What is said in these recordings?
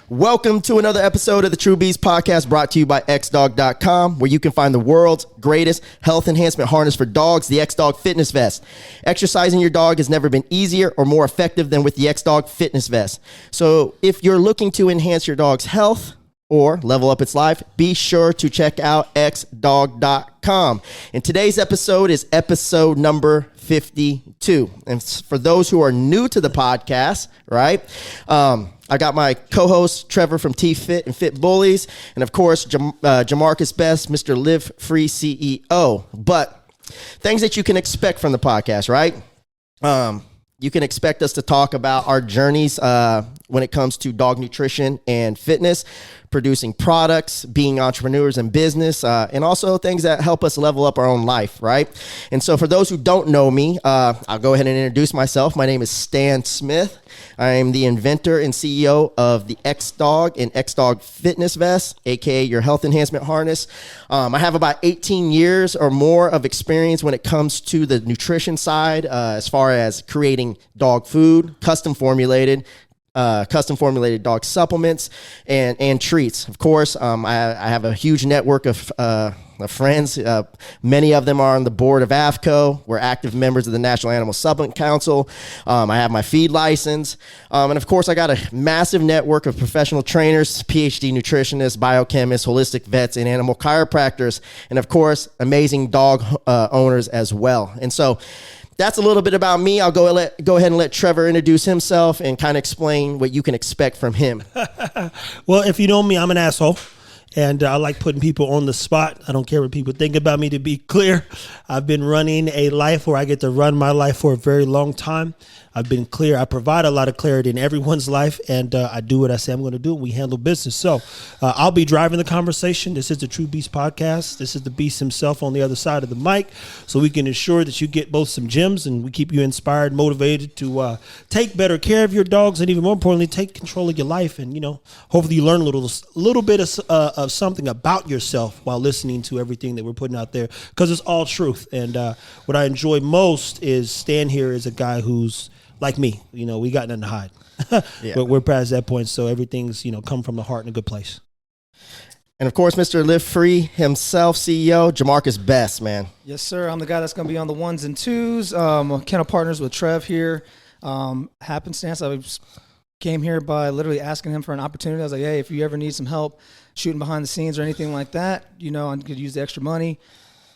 Welcome to another episode of the True Beast Podcast, brought to you by xdog.com, where you can find the world's greatest health enhancement harness for dogs, the X-Dog Fitness Vest. Exercising your dog has never been easier or more effective than with the X-Dog Fitness Vest. So if you're looking to enhance your dog's health or level up its life, be sure to check out xdog.com. And today's episode is episode number 52. And for those who are new to the podcast, right, I got my co-host Trevor from T-Fit and Fit Bullies, and of course Jamarcus Best, Mr. Live Free CEO. But things that you can expect from the podcast, right? You can expect us to talk about our journeys when it comes to dog nutrition and fitness, producing products, being entrepreneurs in business, and also things that help us level up our own life, right? And so for those who don't know me, I'll go ahead and introduce myself. My name is Stan Smith. I am the inventor and CEO of the X-Dog and X-Dog Fitness Vest, aka your health enhancement harness. I have about 18 years or more of experience when it comes to the nutrition side, as far as creating dog food, custom formulated dog supplements and treats. Of course, I have a huge network of friends. Many of them are on the board of AFCO. We're active members of the National Animal Supplement Council. I have my feed license. And of course, I got a massive network of professional trainers, PhD nutritionists, biochemists, holistic vets, and animal chiropractors. And of course, amazing dog owners as well. And so that's a little bit about me. I'll go ahead and let Trevor introduce himself and kind of explain what you can expect from him. Well, if you know me, I'm an asshole. And I like putting people on the spot. I don't care what people think about me, to be clear. I've been running a life where I get to run my life for a very long time. I've been clear. I provide a lot of clarity in everyone's life, and I do what I say I'm going to do, and we handle business. So I'll be driving the conversation. This is the True Beast Podcast. This is the Beast himself on the other side of the mic, so we can ensure that you get both some gems, and we keep you inspired, motivated to take better care of your dogs, and even more importantly, take control of your life. And, you know, hopefully you learn a little bit of something about yourself while listening to everything that we're putting out there, because it's all truth. And what I enjoy most is Stan here is a guy who's like me. You know, we got nothing to hide. Yeah. But we're past that point, so everything's, you know, come from the heart in a good place. And of course, Mr. Live Free himself, CEO, Jamarcus Best, man. Yes, sir. I'm the guy that's going to be on the ones and twos. Kennel partners with Trev here. Happenstance, I came here by literally asking him for an opportunity. I was like, hey, if you ever need some help shooting behind the scenes or anything like that, you know, I could use the extra money.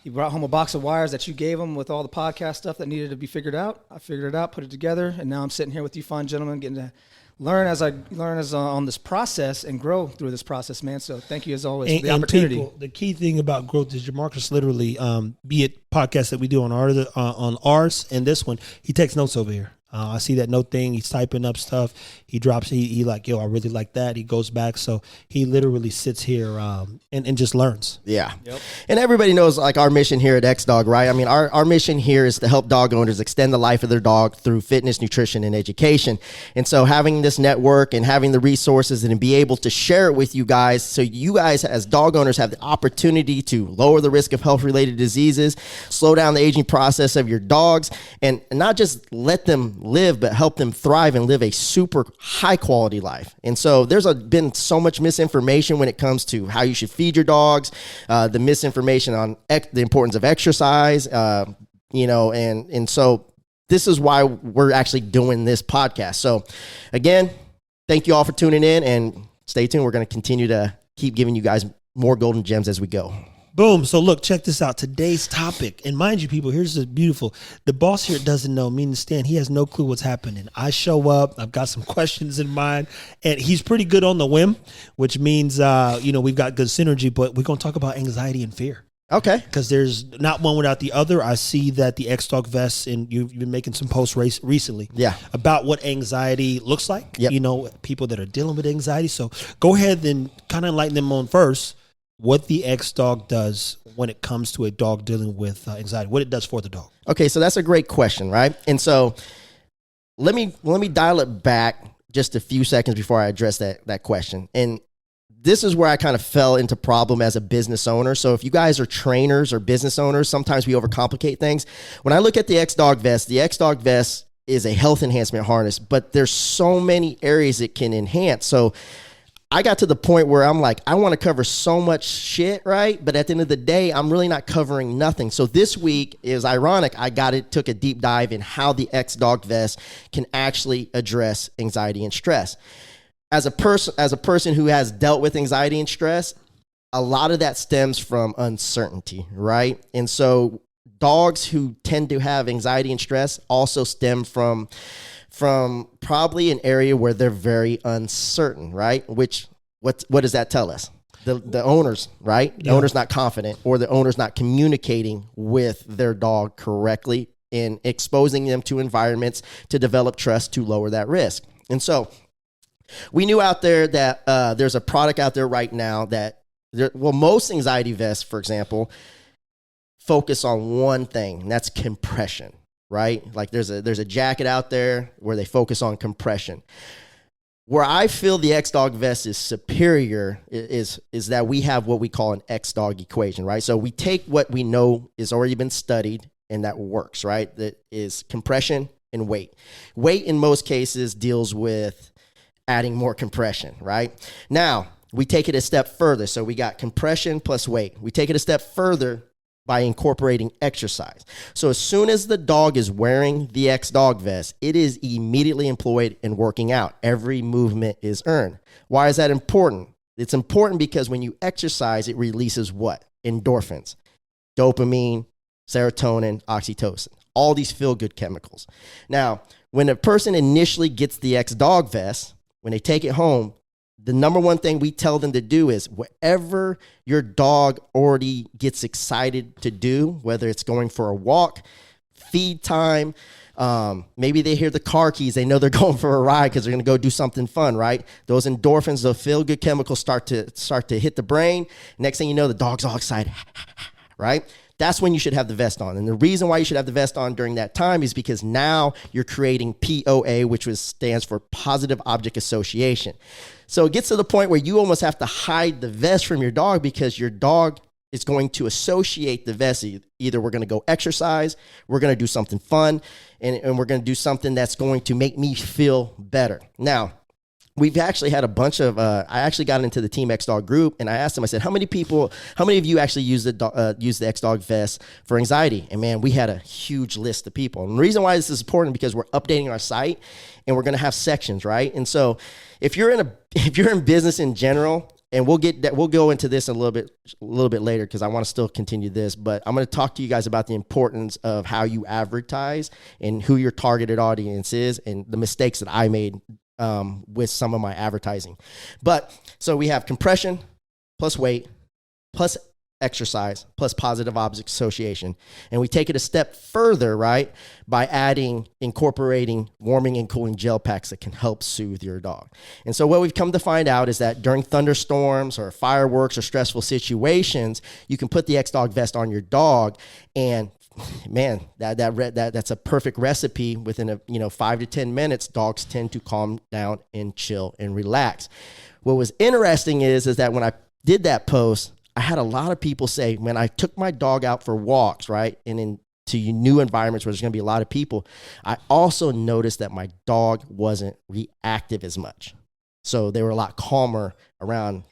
He brought home a box of wires that you gave him with all the podcast stuff that needed to be figured out. I figured it out, put it together, and now I'm sitting here with you fine gentlemen, getting to learn as on this process and grow through this process, man. So thank you as always for the opportunity. People, the key thing about growth is Jamarcus literally, be it podcasts that we do on ours and this one, he takes notes over here. I see that note thing. He's typing up stuff. He drops. He like, yo, I really like that. He goes back. So he literally sits here and just learns. Yeah. Yep. And everybody knows like our mission here at X-Dog, right? I mean, our mission here is to help dog owners extend the life of their dog through fitness, nutrition, and education. And so having this network and having the resources and be able to share it with you guys, so you guys as dog owners have the opportunity to lower the risk of health-related diseases, slow down the aging process of your dogs, and not just let them live, but help them thrive and live a super high quality life. And so there's been so much misinformation when it comes to how you should feed your dogs, the misinformation on the importance of exercise, you know, and so this is why we're actually doing this podcast. So again, thank you all for tuning in, and stay tuned. We're going to continue to keep giving you guys more golden gems as we go. Boom. So look, check this out. Today's topic, and mind you, people, here's the beautiful. The boss here doesn't know, meaning Stan, he has no clue what's happening. I show up, I've got some questions in mind, and he's pretty good on the whim, which means, you know, we've got good synergy, but we're going to talk about anxiety and fear. Okay. Because there's not one without the other. I see that the X-Dog Vest, and you've been making some posts recently about what anxiety looks like, you know, people that are dealing with anxiety. So go ahead and kind of enlighten them on first what the X-Dog does when it comes to a dog dealing with anxiety, what it does for the dog. Okay, so that's a great question, right? And so let me dial it back just a few seconds before I address that question. And this is where I kind of fell into problem as a business owner. So if you guys are trainers or business owners, sometimes we overcomplicate things. When I look at the X-Dog Vest is a health enhancement harness, but there's so many areas it can enhance. So I got to the point where I'm like, I want to cover so much shit, right? But at the end of the day, I'm really not covering nothing. So this week is ironic. Took a deep dive in how the X-Dog vest can actually address anxiety and stress. As a person who has dealt with anxiety and stress, a lot of that stems from uncertainty, right? And so dogs who tend to have anxiety and stress also stem from probably an area where they're very uncertain, right? What does that tell us? The owners, right? The owner's not confident, or the owner's not communicating with their dog correctly and exposing them to environments to develop trust to lower that risk. And so we knew out there that there's a product out there right now that, most anxiety vests, for example, focus on one thing, and that's compression. Right? Like there's a jacket out there where they focus on compression. Where I feel the X-Dog vest is superior is that we have what we call an X-Dog equation, right? So we take what we know is already been studied and that works, right? That is compression and weight. Weight in most cases deals with adding more compression, right? Now, we take it a step further. So we got compression plus weight. We take it a step further by incorporating exercise. So as soon as the dog is wearing the X-Dog vest, it is immediately employed in working out. Every movement is earned. Why is that important? It's important because when you exercise, it releases what? Endorphins, dopamine, serotonin, oxytocin, all these feel-good chemicals. Now, when a person initially gets the X-Dog vest, when they take it home, the number one thing we tell them to do is whatever your dog already gets excited to do, whether it's going for a walk, feed time, maybe they hear the car keys, they know they're going for a ride because they're going to go do something fun, right? Those endorphins, those feel-good chemicals start to hit the brain. Next thing you know, the dog's all excited, right? That's when you should have the vest on. And the reason why you should have the vest on during that time is because now you're creating POA, which stands for positive object association. So it gets to the point where you almost have to hide the vest from your dog because your dog is going to associate the vest. Either we're going to go exercise, we're going to do something fun, and we're going to do something that's going to make me feel better. Now, we've actually had a bunch of, I actually got into the Team X-Dog group, and I asked them, I said, how many of you actually use the X-Dog vest for anxiety? And man, we had a huge list of people. And the reason why this is important because we're updating our site, and we're going to have sections, right? And so if you're in business in general, and we'll go into this a little bit later because I want to still continue this, but I'm going to talk to you guys about the importance of how you advertise and who your targeted audience is and the mistakes that I made with some of my advertising. But so we have compression plus weight plus exercise plus positive object association. And we take it a step further, right, by incorporating warming and cooling gel packs that can help soothe your dog. And so what we've come to find out is that during thunderstorms or fireworks or stressful situations, you can put the X-Dog vest on your dog, and man, that's a perfect recipe. Within 5 to 10 minutes, dogs tend to calm down and chill and relax. What was interesting is that when I did that post, I had a lot of people say, when I took my dog out for walks, right, and into new environments where there's going to be a lot of people, I also noticed that my dog wasn't reactive as much. So they were a lot calmer around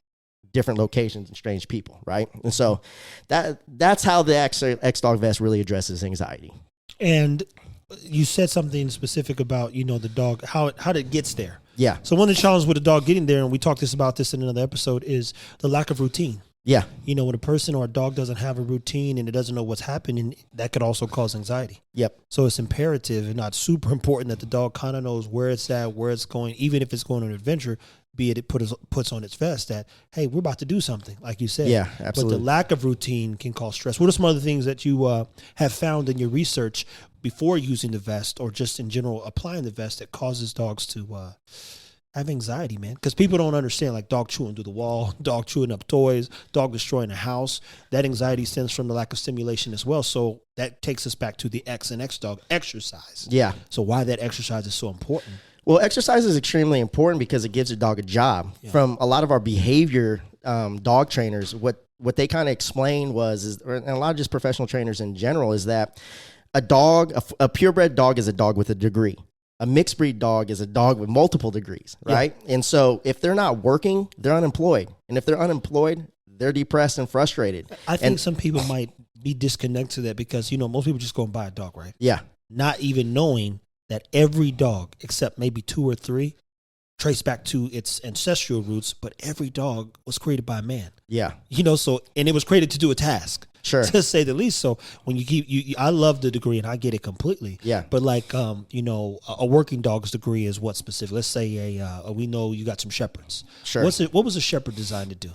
different locations and strange people, right? And so that's how the X-Dog vest really addresses anxiety. And you said something specific about, the dog, how it gets there. Yeah. So one of the challenges with the dog getting there, and we talked about this in another episode, is the lack of routine. Yeah. When a person or a dog doesn't have a routine and it doesn't know what's happening, that could also cause anxiety. Yep. So it's imperative and not super important that the dog kind of knows where it's at, where it's going, even if it's going on an adventure, be it puts on its vest that, hey, we're about to do something, like you said. Yeah, absolutely. But the lack of routine can cause stress. What are some other things that you have found in your research before using the vest or just in general applying the vest that causes dogs to have anxiety, man? Because people don't understand, like dog chewing through the wall, dog chewing up toys, dog destroying a house. That anxiety stems from the lack of stimulation as well. So that takes us back to the X and X-Dog exercise. Yeah. So why that exercise is so important. Well, exercise is extremely important because it gives your dog a job. Yeah. From a lot of our behavior dog trainers, what they kind of explained and a lot of just professional trainers in general, is that a purebred dog is a dog with a degree. A mixed breed dog is a dog with multiple degrees, right? Yeah. And so if they're not working, they're unemployed. And if they're unemployed, they're depressed and frustrated. I think some people might be disconnected to that because, most people just go and buy a dog, right? Yeah. Not even knowing that every dog, except maybe 2 or 3, trace back to its ancestral roots, but every dog was created by a man. Yeah. And it was created to do a task. Sure. To say the least. So when I love the degree and I get it completely. Yeah. But a working dog's degree is what specific? Let's say we know you got some shepherds. Sure. What was a shepherd designed to do?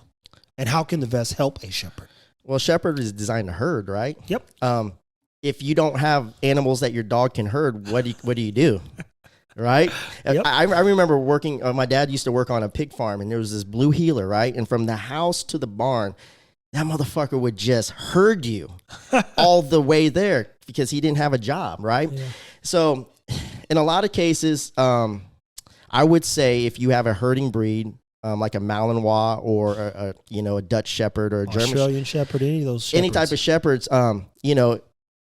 And how can the vest help a shepherd? Well, shepherd is designed to herd, right? Yep. If you don't have animals that your dog can herd, what do you do? Right? Yep. I remember working, my dad used to work on a pig farm, and there was this blue heeler, right? And from the house to the barn, that motherfucker would just herd you all the way there because he didn't have a job, right? Yeah. So in a lot of cases, I would say if you have a herding breed, like a Malinois or a Dutch Shepherd or a German Australian Shepherd, any of those shepherds. Any type of shepherds,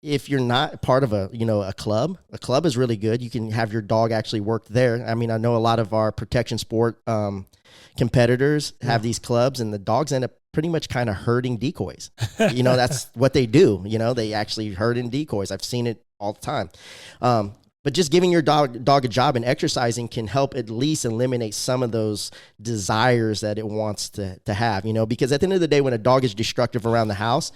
if you're not part of a club is really good. You can have your dog actually work there. I mean, I know a lot of our protection sport competitors have these clubs, and the dogs end up pretty much kind of herding decoys. That's what they do. They actually herd in decoys. I've seen it all the time. But just giving your dog a job and exercising can help at least eliminate some of those desires that it wants to have, because at the end of the day, when a dog is destructive around the house,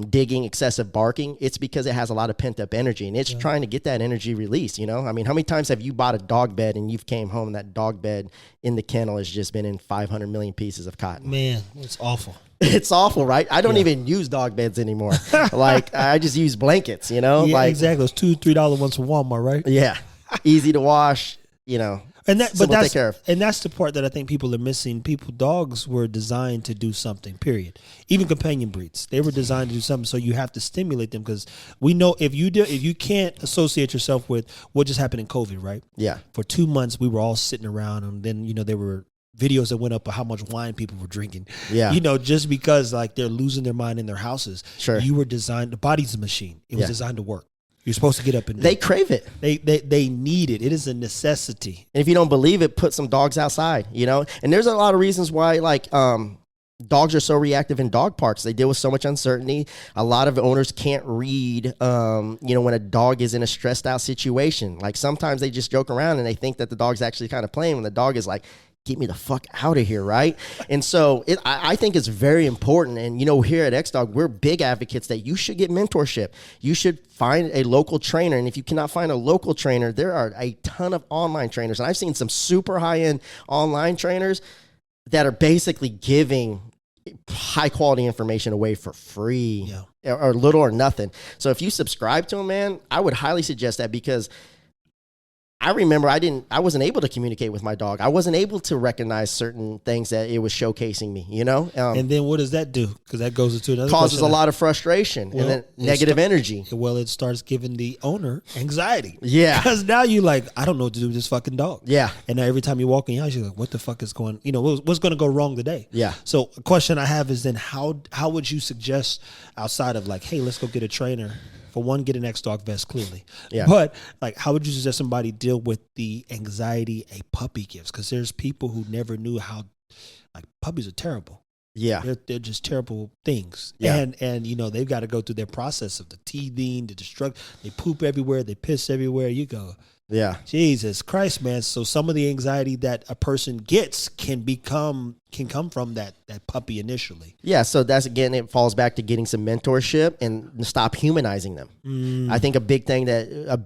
digging, excessive barking, it's because it has a lot of pent up energy and it's trying to get that energy released. I mean, how many times have you bought a dog bed and you've came home and that dog bed in the kennel has just been in 500 million pieces of cotton? Man, it's awful. It's awful, right? I don't even use dog beds anymore. I just use blankets, Yeah, exactly. Those $2-3 ones from Walmart, right? Yeah, easy to wash, And that's the part that I think people are missing. Dogs were designed to do something. Period. Even companion breeds, they were designed to do something. So you have to stimulate them because we know if you can't associate yourself with what just happened in COVID, right? Yeah. For 2 months, we were all sitting around, and then there were videos that went up of how much wine people were drinking. Yeah. Just because they're losing their mind in their houses. Sure. You were designed, the body's a machine. It was designed to work. You're supposed to get up and they crave it. They need it. It is a necessity. And if you don't believe it, put some dogs outside, And there's a lot of reasons why dogs are so reactive in dog parks. They deal with so much uncertainty. A lot of owners can't read when a dog is in a stressed out situation. Like sometimes they just joke around and they think that the dog's actually kind of playing when the dog is like, keep me the fuck out of here, right? And so I think it's very important. And, here at X-Dog, we're big advocates that you should get mentorship. You should find a local trainer. And if you cannot find a local trainer, there are a ton of online trainers. And I've seen some super high-end online trainers that are basically giving high-quality information away for free or little or nothing. So if you subscribe to them, man, I would highly suggest that because I remember I wasn't able to communicate with my dog. I wasn't able to recognize certain things that it was showcasing me, And then what does that do? Because that goes into another causes a lot of frustration and then negative energy. Well, it starts giving the owner anxiety. Yeah. Because now you I don't know what to do with this fucking dog. Yeah. And now every time you walk in your house, you're like, what the fuck is going, what's going to go wrong today? Yeah. So a question I have is then how would you suggest outside of hey, let's go get a trainer? For one, get an X-Dog vest, clearly. Yeah. But, how would you suggest somebody deal with the anxiety a puppy gives? Because there's people who never knew how, puppies are terrible. Yeah. They're just terrible things. Yeah. And they've got to go through their process of the teething, the destruction. They poop everywhere. They piss everywhere. You go, yeah. Jesus Christ, man. So some of the anxiety that a person gets can come from that puppy initially. Yeah, so that's, again, it falls back to getting some mentorship and stop humanizing them. I think a big thing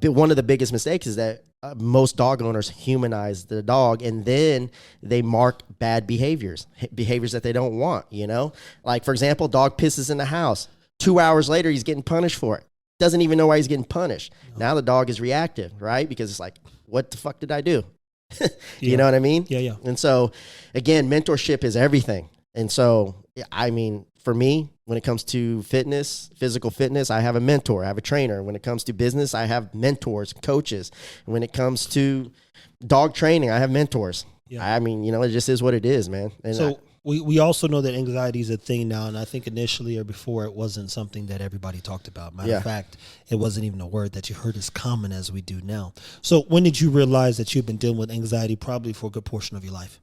one of the biggest mistakes is that most dog owners humanize the dog and then they mark bad behaviors that they don't want, Like, for example, dog pisses in the house. 2 hours later, he's getting punished for it. Doesn't even know why he's getting punished. Now the dog is reactive, right? Because it's like, what the fuck did I do? You know what I mean? Yeah. And so, again, mentorship is everything. And so, I mean, for me, when it comes to fitness, physical fitness, I have a mentor. I have a trainer. When it comes to business, I have mentors, coaches. When it comes to dog training, I have mentors. Yeah. I mean, it just is what it is, man. And We also know that anxiety is a thing now, and I think initially or before it wasn't something that everybody talked about. Matter of fact, it wasn't even a word that you heard as common as we do now. So when did you realize that you've been dealing with anxiety probably for a good portion of your life?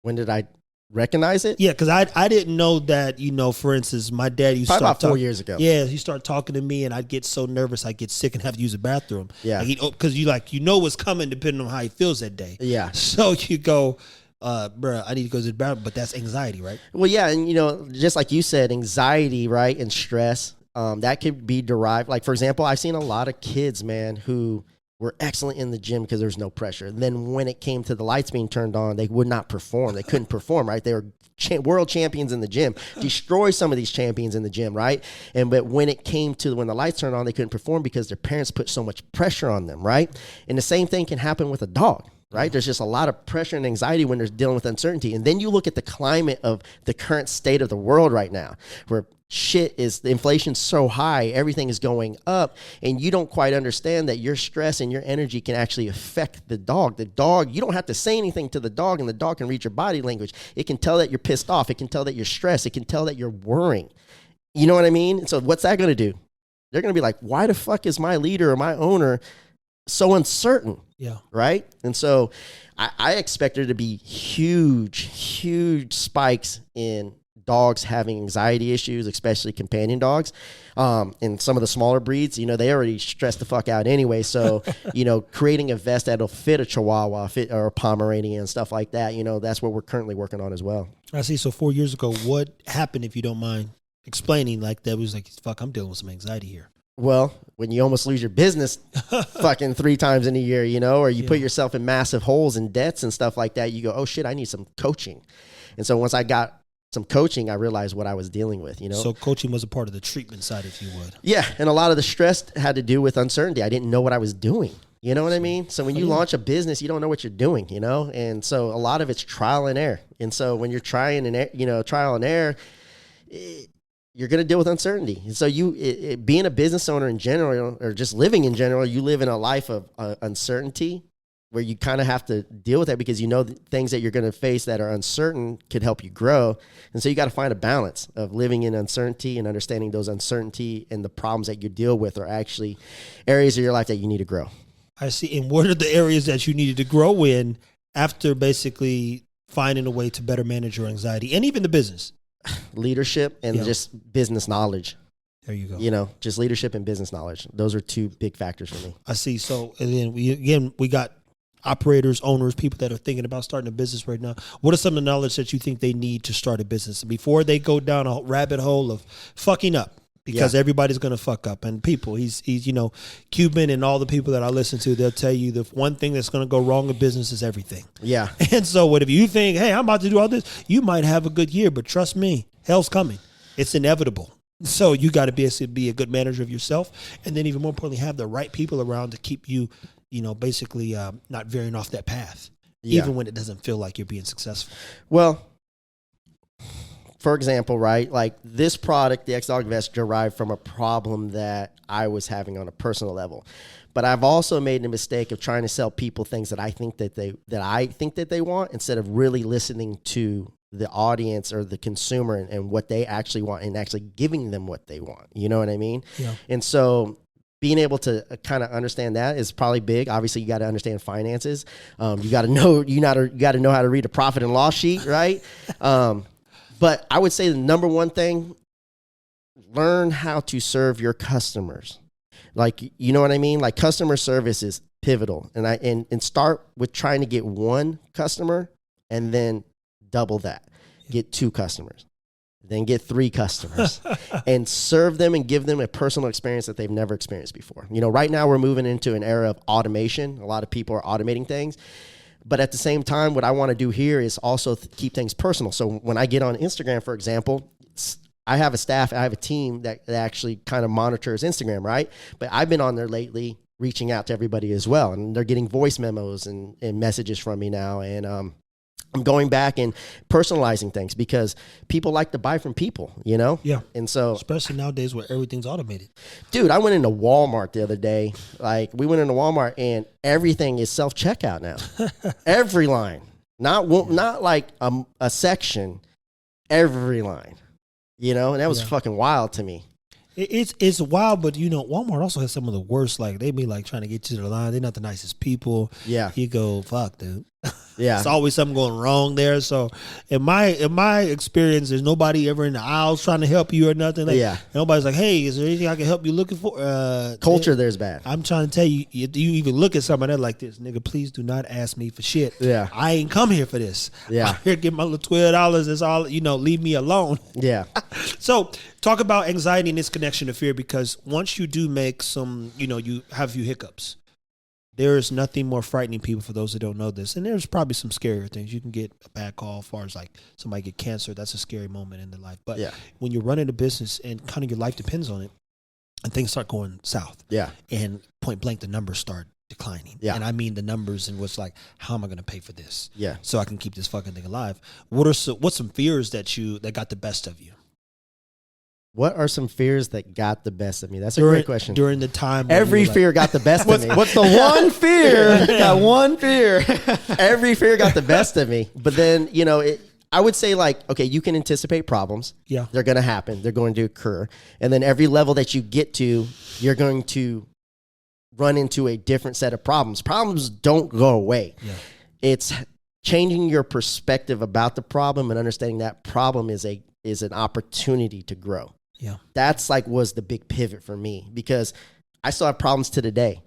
When did I recognize it? Yeah, because I didn't know that, for instance, my dad used to Probably start about 4 years ago. Yeah, he started talking to me, and I'd get so nervous I'd get sick and have to use the bathroom. Yeah. Because you know what's coming depending on how he feels that day. Yeah. So you go, bruh, I need to go to the bathroom, but that's anxiety, right? Well, yeah, and just like you said, anxiety, right, and stress, that could be derived. Like, for example, I've seen a lot of kids, man, who were excellent in the gym because there's no pressure. Then when it came to the lights being turned on, they would not perform. They couldn't perform, right? They were world champions in the gym, destroy some of these champions in the gym, right? But when it came to when the lights turned on, they couldn't perform because their parents put so much pressure on them, right? And the same thing can happen with a dog. Right? There's just a lot of pressure and anxiety when they're dealing with uncertainty. And then you look at the climate of the current state of the world right now, where the inflation's so high, everything is going up, and you don't quite understand that your stress and your energy can actually affect the dog. The dog, you don't have to say anything to the dog, and the dog can read your body language. It can tell that you're pissed off. It can tell that you're stressed. It can tell that you're worrying. You know what I mean? And so what's that going to do? They're going to be like, why the fuck is my leader or my owner so uncertain? Yeah. Right. And so I expect there to be huge spikes in dogs having anxiety issues, especially companion dogs. And some of the smaller breeds, they already stress the fuck out anyway. So, creating a vest that'll fit a Chihuahua or a Pomeranian and stuff like that, that's what we're currently working on as well. I see. So 4 years ago, what happened, if you don't mind explaining, like that was like, fuck, I'm dealing with some anxiety here. Well, when you almost lose your business fucking 3 times in a year, or you put yourself in massive holes and debts and stuff like that, you go, oh shit, I need some coaching. And so once I got some coaching, I realized what I was dealing with, So coaching was a part of the treatment side, if you would. Yeah. And a lot of the stress had to do with uncertainty. I didn't know what I was doing. You know what I mean? So when you launch a business, you don't know what you're doing, And so a lot of it's trial and error. And so when you're trial and error, you're going to deal with uncertainty. And so being a business owner in general, or just living in general, you live in a life of uncertainty where you kind of have to deal with that because things that you're going to face that are uncertain could help you grow. And so you got to find a balance of living in uncertainty and understanding those uncertainty and the problems that you deal with are actually areas of your life that you need to grow. I see. And what are the areas that you needed to grow in after basically finding a way to better manage your anxiety and even the business? Leadership and just business knowledge. There you go. Just leadership and business knowledge. Those are 2 big factors for me. I see. So, and then we got operators, owners, people that are thinking about starting a business right now. What are some of the knowledge that you think they need to start a business before they go down a rabbit hole of fucking up? Because everybody's going to fuck up. And people, he's Cuban and all the people that I listen to, they'll tell you the one thing that's going to go wrong in business is everything. Yeah. And so if you think, hey, I'm about to do all this, you might have a good year, but trust me, hell's coming. It's inevitable. So you got to be a good manager of yourself. And then even more importantly, have the right people around to keep you, basically not veering off that path, even when it doesn't feel like you're being successful. Well, for example, right, like this product, the X-Dog Vest, derived from a problem that I was having on a personal level. But I've also made the mistake of trying to sell people things that I think that they want instead of really listening to the audience or the consumer and what they actually want and actually giving them what they want. You know what I mean? Yeah. And so being able to kind of understand that is probably big. Obviously, you got to understand finances. You got to know how to read a profit and loss sheet, right? But I would say the number one thing, learn how to serve your customers. Like, you know what I mean? Like customer service is pivotal. And start with trying to get 1 customer and then double that. Get 2 customers, then get 3 customers and serve them and give them a personal experience that they've never experienced before. Right now we're moving into an era of automation. A lot of people are automating things. But at the same time, what I want to do here is also keep things personal. So when I get on Instagram, for example, I have a team that actually kind of monitors Instagram, right? But I've been on there lately reaching out to everybody as well. And they're getting voice memos and messages from me now. And I'm going back and personalizing things because people like to buy from people, Yeah. And so, especially nowadays where everything's automated. Dude, I went into Walmart the other day. Like we went into Walmart and everything is self-checkout now. Every line. not like a section, every line, and that was fucking wild to me. It's wild, but Walmart also has some of the worst. Like they be like trying to get you to the line. They're not the nicest people. Yeah, you go fuck, dude. Yeah, it's always something going wrong there. So in my experience, there's nobody ever in the aisles trying to help you or nothing. Like, nobody's like, hey, is there anything I can help you looking for? Culture there's bad. I'm trying to tell you, you even look at somebody like this, nigga. Please do not ask me for shit. Yeah, I ain't come here for this. Yeah, I'm here to get my little $12. That's all. Leave me alone. Yeah. So talk about anxiety and its connection to fear, because once you do make some, you have a few hiccups. There is nothing more frightening, people, for those that don't know this. And there's probably some scarier things. You can get a bad call as far as like somebody get cancer. That's a scary moment in their life. But when you're running a business and kind of your life depends on it, and things start going south. Yeah. And point blank, the numbers start declining. Yeah. And I mean the numbers and what's like, how am I going to pay for this? Yeah. So I can keep this fucking thing alive. What's some fears that got the best of you? What are some fears that got the best of me? That's a great question. During the time, every fear got the best of me. What's the one fear? That one fear. Every fear got the best of me. But then, I would say like, okay, you can anticipate problems. Yeah. They're going to happen. They're going to occur. And then every level that you get to, you're going to run into a different set of problems. Problems don't go away. Yeah. It's changing your perspective about the problem and understanding that problem is an opportunity to grow. Yeah. That's was the big pivot for me, because I still have problems to today.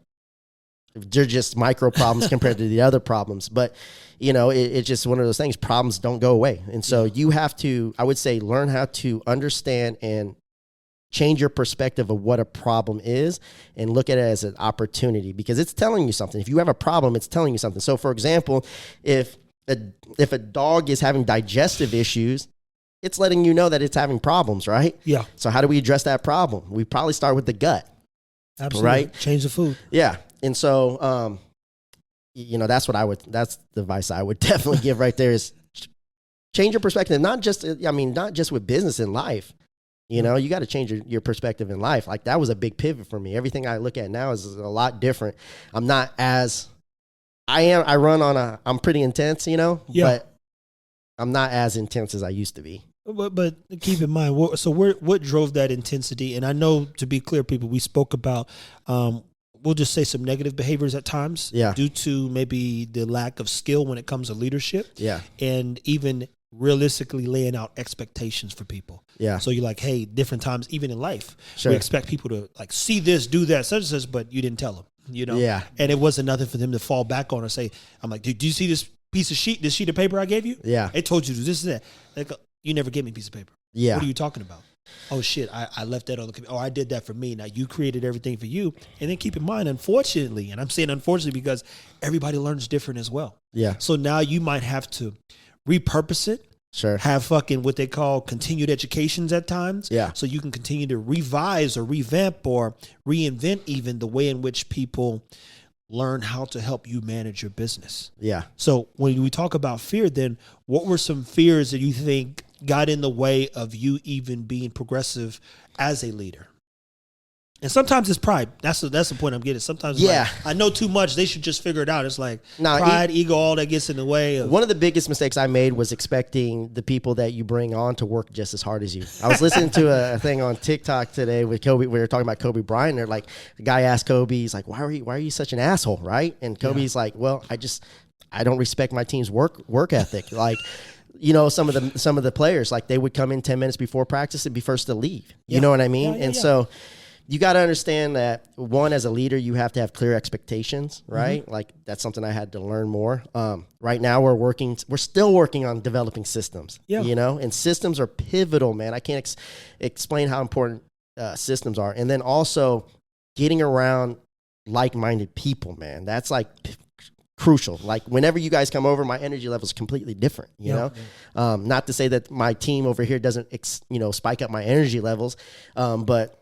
They're just micro problems compared to the other problems. But, it's just one of those things. Problems don't go away. And so you have to, I would say, learn how to understand and change your perspective of what a problem is and look at it as an opportunity, because it's telling you something. If you have a problem, it's telling you something. So, for example, if a dog is having digestive issues, it's letting you know that it's having problems, right? Yeah. So how do we address that problem? We probably start with the gut. Absolutely. Right? Change the food. Yeah. And so, that's the advice I would definitely give right there is change your perspective. Not just with business in life. You got to change your perspective in life. Like that was a big pivot for me. Everything I look at now is a lot different. I'm not as, I'm pretty intense, but I'm not as intense as I used to be. But keep in mind, what drove that intensity? And I know, to be clear, people, we spoke about, we'll just say some negative behaviors at times due to maybe the lack of skill when it comes to leadership. Yeah. And even realistically laying out expectations for people. Yeah. So you're like, hey, different times, even in life, we expect people to like see this, do that, such and such, but you didn't tell them, Yeah. And it wasn't nothing for them to fall back on or say, I'm like, do you see this piece of this sheet of paper I gave you? Yeah. It told you to do this and that. Like, you never gave me a piece of paper. Yeah. What are you talking about? Oh shit, I left that on the computer. Oh, I did that for me. Now you created everything for you. And then keep in mind, unfortunately, and I'm saying unfortunately because everybody learns different as well. Yeah. So now you might have to repurpose it. Sure. Have fucking what they call continued educations at times. Yeah. So you can continue to revise or revamp or reinvent even the way in which people learn how to help you manage your business. Yeah. So when we talk about fear, then what were some fears that you think got in the way of you even being progressive as a leader? And sometimes it's pride. That's the point I'm getting. Sometimes I know too much. They should just figure it out. It's like pride, ego, all that gets in the way. One of the biggest mistakes I made was expecting the people that you bring on to work just as hard as you. I was listening to a thing on TikTok today with Kobe. We were talking about Kobe Bryant. They're like, the guy asked Kobe, he's like, why are you such an asshole, right? And Kobe's like, well, I don't respect my team's work ethic. Like, some of the players, like they would come in 10 minutes before practice and be first to leave. You know what I mean? So you got to understand that, one, as a leader, you have to have clear expectations, right? Mm-hmm. Like that's something I had to learn more. Right now we're still working on developing systems, and systems are pivotal, man. I can't explain how important systems are. And then also getting around like-minded people, man. That's like crucial. Like whenever you guys come over, my energy level is completely different, you know? Yeah. Not to say that my team over here doesn't, spike up my energy levels. But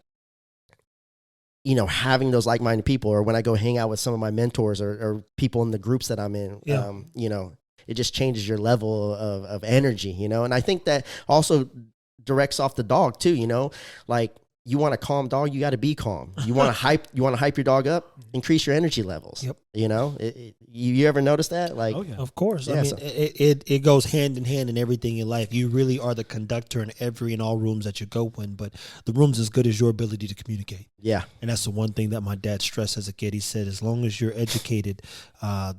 having those like-minded people, or when I go hang out with some of my mentors or people in the groups that I'm in, it just changes your level of energy, and I think that also directs off the dog too, like you want a calm dog, you got to be calm. You want to hype your dog up, increase your energy levels. Yep. You know, you ever notice that? Like, Of course. Yeah, I mean, it goes hand in hand in everything in life. You really are the conductor in every and all rooms that you go in, but the room's as good as your ability to communicate. yeah, And that's the one thing that my dad stressed as a kid. He said, as long as you're educated,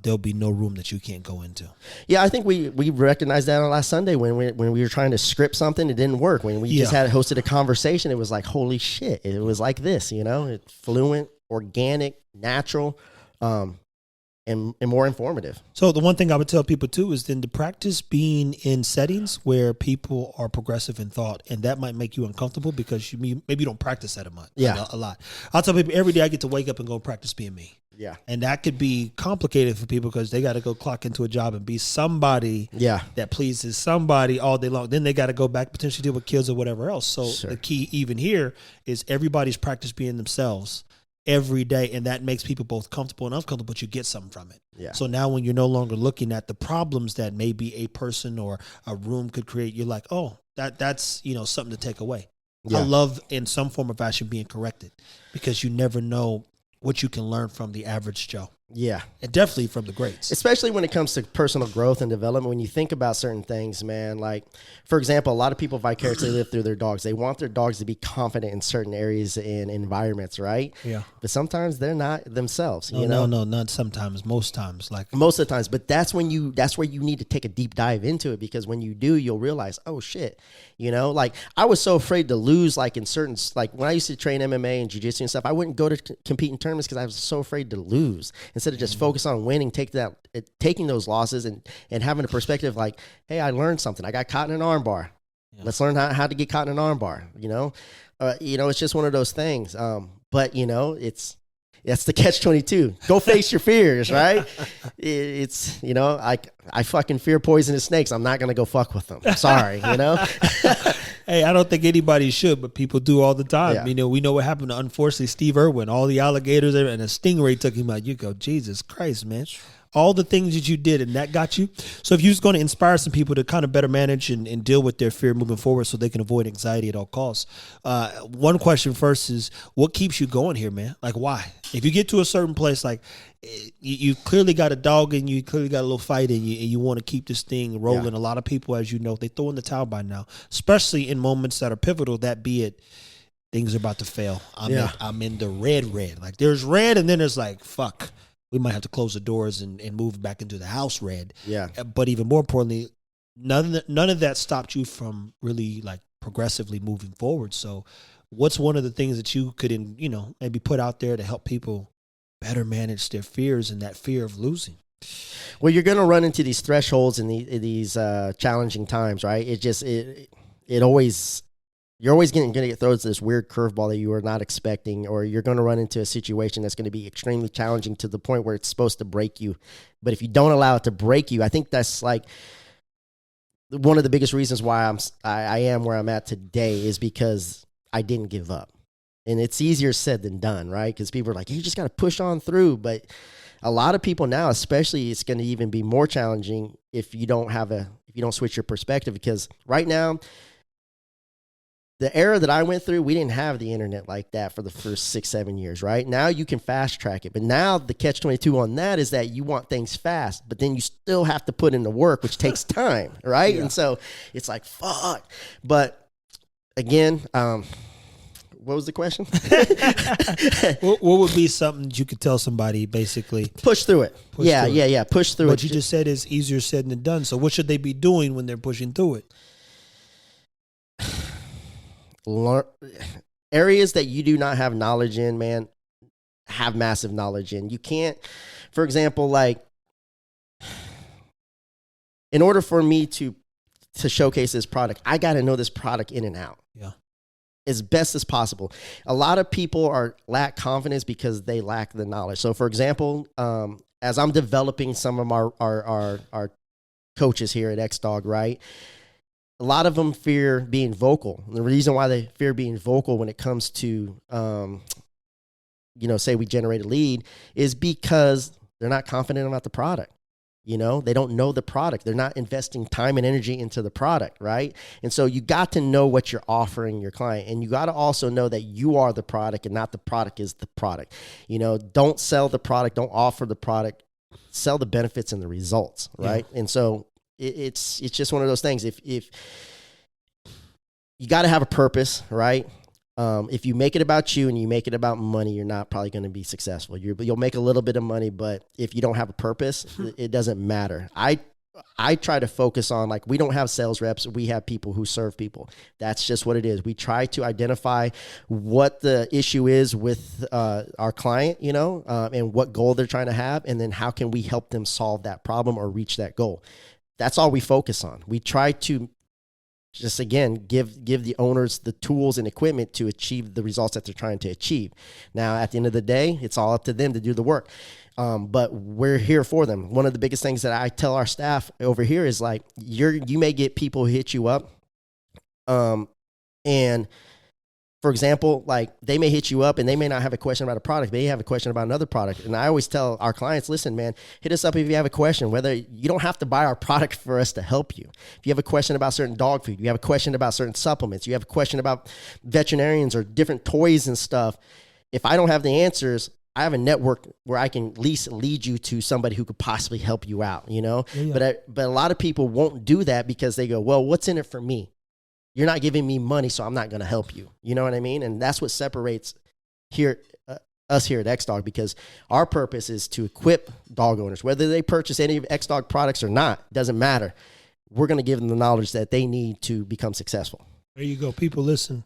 there'll be no room that you can't go into. yeah. I think we recognized that on last Sunday when we were trying to script something, it didn't work. When we just had hosted a conversation, it was like, holy shit, it was like this, you know, it's fluent, organic, natural, and more informative. So the one thing I would tell people too is then to practice being in settings where people are progressive in thought, and that might make you uncomfortable because maybe you don't practice that a lot. I'll tell people every day I get to wake up and go practice being me. Yeah. And that could be complicated for people because they got to go clock into a job and be somebody that pleases somebody all day long. Then they got to go back, potentially deal with kids or whatever else. So the key even here is everybody's practice being themselves every day. And that makes people both comfortable and uncomfortable, but you get something from it. Yeah. So now when you're no longer looking at the problems that maybe a person or a room could create, you're like, oh, that's, you know, something to take away. Yeah. I love in some form of fashion being corrected because you never know what you can learn from the average Joe. Yeah. And definitely from the greats. Especially when it comes to personal growth and development, when you think about certain things, man, like, for example, a lot of people vicariously live through their dogs. They want their dogs to be confident in certain areas and environments, right? Yeah. But sometimes they're not themselves, No, you know? no, not sometimes, most times. Like Most of the times. But that's where you need to take a deep dive into it, because when you do, you'll realize, oh shit, you know, like I was so afraid to lose, like in certain, like when I used to train MMA and jiu-jitsu and stuff, I wouldn't go to compete in tournaments because I was so afraid to lose. Instead of just focus on winning, taking those losses and having a perspective like, hey, I learned something. I got caught in an arm bar. Yeah. Let's learn how to get caught in an arm bar. You know, it's just one of those things. But you know, that's the catch-22. Go face your fears, right? It's, you know, I fucking fear poisonous snakes. I'm not gonna go fuck with them. Sorry, you know. Hey, I don't think anybody should, but people do all the time. Yeah. You know, we know what happened to, unfortunately, Steve Irwin. All the alligators and a stingray took him out. You go, Jesus Christ, man. All the things that you did, and that got you. So if you're just going to inspire some people to kind of better manage and deal with their fear moving forward so they can avoid anxiety at all costs, one question first is, what keeps you going here, man? Like, why? If you get to a certain place, like you clearly got a dog in you, you clearly got a little fight in you, and you want to keep this thing rolling. A lot of people, as you know, they throw in the towel by now, especially in moments that are pivotal, that be it, things are about to fail. I'm in the red. Like there's red, and then there's like, fuck. We might have to close the doors and move back into the house red. Yeah. But even more importantly, none of that stopped you from really like progressively moving forward. So what's one of the things that you could, you know, maybe put out there to help people better manage their fears and that fear of losing? Well, you're going to run into these thresholds and these challenging times, right? You're always going to get thrown to this weird curveball that you are not expecting, or you're going to run into a situation that's going to be extremely challenging to the point where it's supposed to break you. But if you don't allow it to break you, I think that's like one of the biggest reasons why I am where I'm at today, is because I didn't give up. And it's easier said than done, right? Because people are like, you just got to push on through. But a lot of people now, especially, it's going to even be more challenging if you don't switch your perspective. Because right now, the era that I went through, we didn't have the internet like that for the first 6-7 years, right? Now you can fast track it. But now the catch-22 on that is that you want things fast, but then you still have to put in the work, which takes time, right? Yeah. And so it's like, fuck. But again, what was the question? What would be something you could tell somebody, basically? Push through it. Yeah. Push through it. What you just said is easier said than done. So what should they be doing when they're pushing through it? Areas that you do not have knowledge in, man, have massive knowledge in. You can't, for example, like, in order for me to showcase this product, I got to know this product in and out. Yeah. As best as possible. A lot of people lack confidence because they lack the knowledge. So for example, as I'm developing some of our coaches here at X-Dog, right? A lot of them fear being vocal. And the reason why they fear being vocal when it comes to, say we generate a lead, is because they're not confident about the product. They don't know the product. They're not investing time and energy into the product, right? And so you got to know what you're offering your client, and you got to also know that you are the product and not the product is the product. Don't sell the product, don't offer the product, sell the benefits and the results, right? Yeah. And so it's just one of those things. If you got to have a purpose, right? If you make it about you and you make it about money, you're not probably going to be successful. You'll make a little bit of money, but if you don't have a purpose, it doesn't matter. I try to focus on, like, we don't have sales reps. We have people who serve people. That's just what it is. We try to identify what the issue is with our client, and what goal they're trying to have. And then how can we help them solve that problem or reach that goal? That's all we focus on. We try to just, again, give the owners the tools and equipment to achieve the results that they're trying to achieve. Now, at the end of the day, it's all up to them to do the work. But we're here for them. One of the biggest things that I tell our staff over here is, like, you may get people who hit you up. And for example, like, they may hit you up and they may not have a question about a product. They have a question about another product. And I always tell our clients, listen, man, hit us up if you have a question. Whether you don't have to buy our product for us to help you. If you have a question about certain dog food, you have a question about certain supplements, you have a question about veterinarians or different toys and stuff. If I don't have the answers, I have a network where I can at least lead you to somebody who could possibly help you out, Yeah. But a lot of people won't do that because they go, well, what's in it for me? You're not giving me money, so I'm not going to help you. You know what I mean? And that's what separates us here at X-Dog, because our purpose is to equip dog owners. Whether they purchase any of X-Dog products or not, doesn't matter. We're going to give them the knowledge that they need to become successful. There you go. People, listen,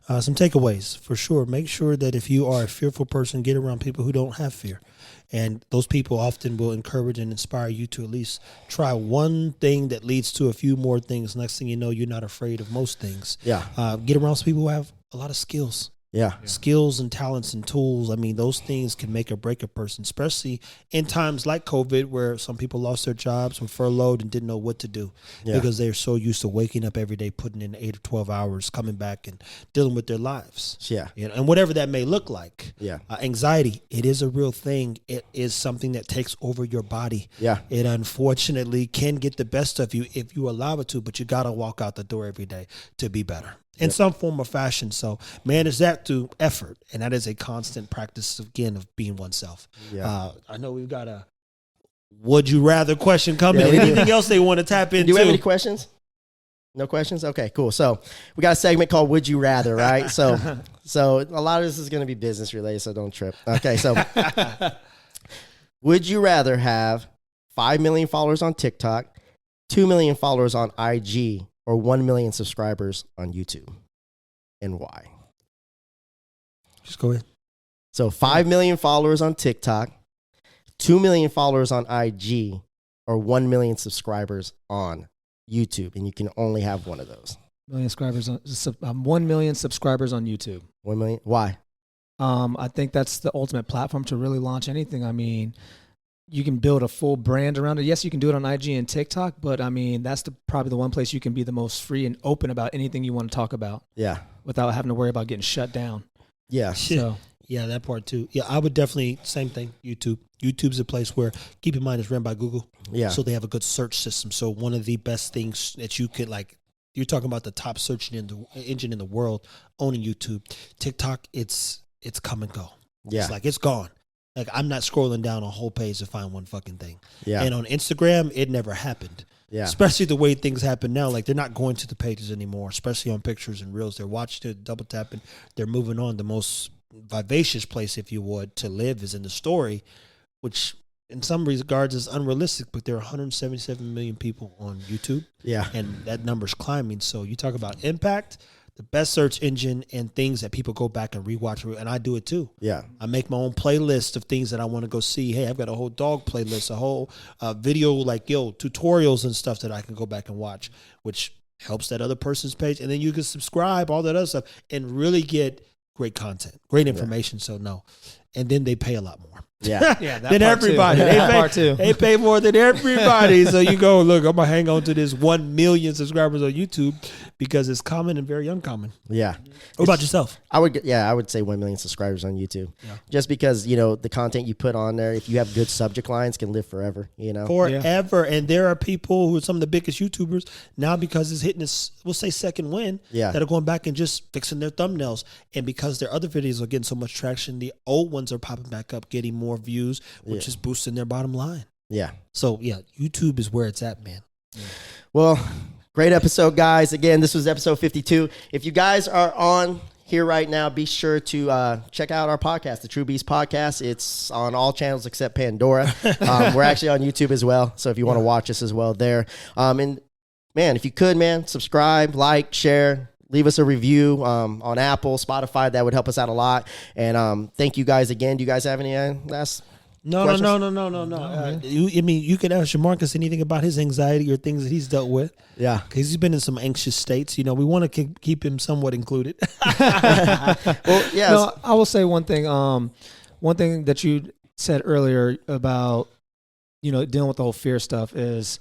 some takeaways for sure. Make sure that if you are a fearful person, get around people who don't have fear. And those people often will encourage and inspire you to at least try one thing that leads to a few more things. Next thing you know, you're not afraid of most things. Yeah. Get around some people who have a lot of skills. Yeah. Skills and talents and tools. I mean, those things can make or break a person, especially in times like COVID, where some people lost their jobs, were furloughed, and didn't know what to do because they're so used to waking up every day, putting in 8 or 12 hours, coming back and dealing with their lives. Yeah. And whatever that may look like. Yeah. Anxiety, it is a real thing. It is something that takes over your body. Yeah. It unfortunately can get the best of you if you allow it to, but you got to walk out the door every day to be better. In some form or fashion. So manage that through effort. And that is a constant practice, again, of being oneself. Yeah. I know we've got a would you rather question coming. Anything else they want to tap into? Do you have any questions? No questions? Okay, cool. So we got a segment called Would You Rather, right? So a lot of this is going to be business related, so don't trip. Okay, so would you rather have 5 million followers on TikTok, 2 million followers on IG, or 1 million subscribers on YouTube, and why? Just go ahead. So 5 million followers on TikTok, 2 million followers on IG, or 1 million subscribers on YouTube, and you can only have one of those. 1 million subscribers on YouTube. 1 million. Why? I think that's the ultimate platform to really launch anything. I mean, you can build a full brand around it. Yes, you can do it on IG and TikTok, but I mean, that's probably the one place you can be the most free and open about anything you want to talk about. Yeah. Without having to worry about getting shut down. Yeah. So yeah, that part too. Yeah, I would definitely, same thing, YouTube. YouTube's a place where, keep in mind, it's run by Google. Yeah. So they have a good search system. So one of the best things that you could, like, you're talking about the top search engine in the world, owning YouTube. TikTok, it's come and go. Yeah. It's like, it's gone. Like, I'm not scrolling down a whole page to find one fucking thing. Yeah. And on Instagram, it never happened. Yeah. Especially the way things happen now. Like, they're not going to the pages anymore, especially on pictures and reels. They're watching it, double tapping. They're moving on. The most vivacious place, if you would, to live is in the story, which in some regards is unrealistic, but there are 177 million people on YouTube. Yeah. And that number's climbing. So you talk about impact, the best search engine, and things that people go back and rewatch. And I do it too. Yeah. I make my own playlist of things that I want to go see. Hey, I've got a whole dog playlist, a whole video, like, tutorials and stuff that I can go back and watch, which helps that other person's page. And then you can subscribe, all that other stuff, and really get great content, Great information. So no. And then they pay a lot more. Yeah. Yeah, that than part everybody. too. They That pay, part too. They pay more than everybody. So you go, look, I'm going to hang on to this 1 million subscribers on YouTube because it's common and very uncommon. Yeah. What about yourself? I would say 1 million subscribers on YouTube. Yeah. Just because, the content you put on there, if you have good subject lines, can live forever, Forever. And there are people who are some of the biggest YouTubers now because it's hitting this, we'll say second win, that are going back and just fixing their thumbnails. And because their other videos are getting so much traction, the old ones are popping back up, getting more views, which is boosting their bottom line. Yeah. So, YouTube is where it's at, man. Yeah. Well, great episode, guys. Again, this was episode 52. If you guys are on here right now, be sure to check out our podcast, the True Beast Podcast. It's on all channels except Pandora. We're actually on YouTube as well, so if you want to watch us as well there. And, man, if you could, subscribe, like, share, leave us a review on Apple, Spotify. That would help us out a lot. And thank you guys again. Do you guys have any last questions? No. You could ask Jamarcus anything about his anxiety or things that he's dealt with. Yeah. Because he's been in some anxious states. We want to keep him somewhat included. Well, yeah. No, I will say one thing. One thing that you said earlier about, dealing with the whole fear stuff is,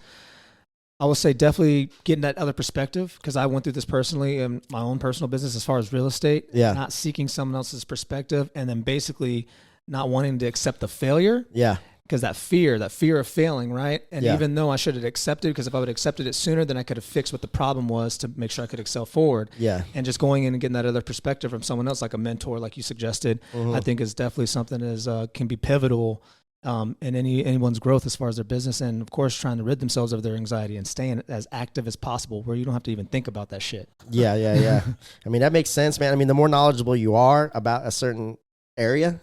I would say definitely getting that other perspective, because I went through this personally in my own personal business as far as real estate. Yeah. Not seeking someone else's perspective, and then basically not wanting to accept the failure. Yeah. Because that fear of failing, right? And even though I should have accepted, because if I would have accepted it sooner, then I could have fixed what the problem was to make sure I could excel forward. Yeah. And just going in and getting that other perspective from someone else, like a mentor, like you suggested, I think is definitely something that can be pivotal in anyone's growth as far as their business, and of course trying to rid themselves of their anxiety and staying as active as possible where you don't have to even think about that shit. Yeah. I mean, that makes sense, man. I mean, the more knowledgeable you are about a certain area,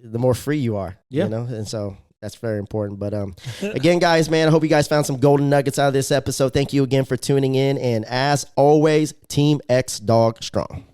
the more free you are. Yeah. And so that's very important. But again, guys, man, I hope you guys found some golden nuggets out of this episode. Thank you again for tuning in, and as always, Team X Dog Strong.